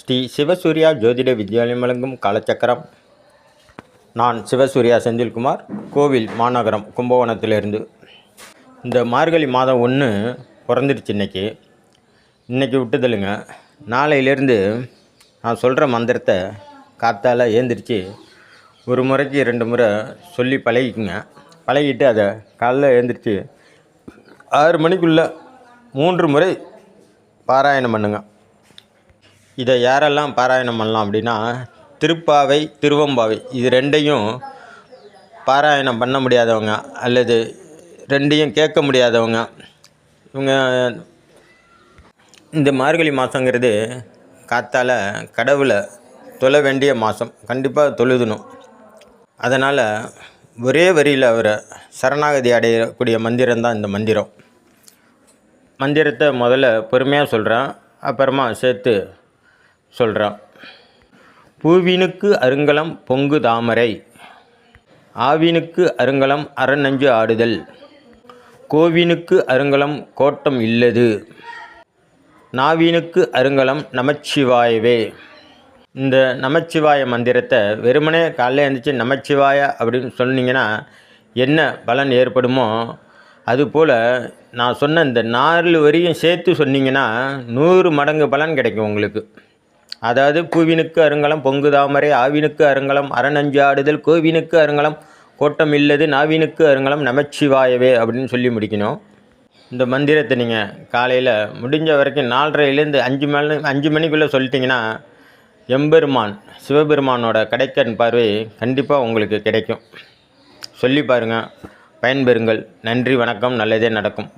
ஸ்ரீ சிவசூர்யா ஜோதிட வித்யாலயம் வழங்கும் காலச்சக்கரம். நான் சிவசூர்யா செந்தில்குமார், கோவில் மாநகரம், கும்பகோணத்திலிருந்து. இந்த மார்கழி மாதம் 1 பிறந்துருச்சு. இன்றைக்கி விட்டுதலுங்க. நாளையிலேருந்து நான் சொல்கிற மந்திரத்தை காத்தால் ஏந்திரிச்சு ஒரு முறைக்கு 2 முறை சொல்லி பழகிக்குங்க. பழகிட்டு அதை காலைல ஏந்திரிச்சு 6 மணிக்குள்ளே 3 முறை பாராயணம் பண்ணுங்க. இதை யாரெல்லாம் பாராயணம் பண்ணலாம் அப்படின்னா, திருப்பாவை, திருவம்பாவை இது 2ஐயும் பாராயணம் பண்ண முடியாதவங்க அல்லது 2ஐயும் கேட்க முடியாதவங்க, இவங்க இந்த மார்கழி மாதங்கிறது காத்தால் கடவுளை தொழ வேண்டிய மாதம். கண்டிப்பாக தொழுதணும். அதனால் ஒரே வரியில் அவரை சரணாகதி அடையக்கூடிய மந்திரம்தான் இந்த மந்திரம். மந்திரத்தை முதல்ல பொறுமையாக சொல்கிறேன், அப்புறமா சேர்த்து சொல்கிறேன். பூவினுக்கு அருங்கலம் பொங்கு தாமரை, ஆவினுக்கு அருங்கலம் அறநஞ்சு ஆடுதல், கோவினுக்கு அருங்கலம் கோட்டம் இல்லது, நாவினுக்கு அருங்கலம் நமச்சிவாயவே. இந்த நமச்சிவாய மந்திரத்தை வெறுமனே காலையில் எழுந்திரிச்சு நமச்சிவாய அப்படின்னு சொன்னீங்கன்னா என்ன பலன் ஏற்படுமோ அதுபோல் நான் சொன்ன இந்த 4 வரியும் சேர்த்து சொன்னீங்கன்னா 100 மடங்கு பலன் கிடைக்கும் உங்களுக்கு. அதாவது பூவினுக்கு அருங்கலம் பொங்கு தாமரை, ஆவினுக்கு அருங்கலம் அறநஞ்சு ஆடுதல், கோவினுக்கு அருங்கலம் கோட்டம் இல்லது, நாவினுக்கு அருங்கலம் நமச்சிவாயவே அப்படின்னு சொல்லி முடிக்கணும். இந்த மந்திரத்தை நீங்கள் காலையில் முடிஞ்ச வரைக்கும் 4:30லேருந்து 5 மணிக்குள்ளே சொல்லிட்டிங்கன்னா எம்பெருமான் சிவபெருமானோட கடைக்கண் பார்வை கண்டிப்பாக உங்களுக்கு கிடைக்கும். சொல்லி பாருங்கள், பயன்பெறுங்கள். நன்றி, வணக்கம். நல்லதே நடக்கும்.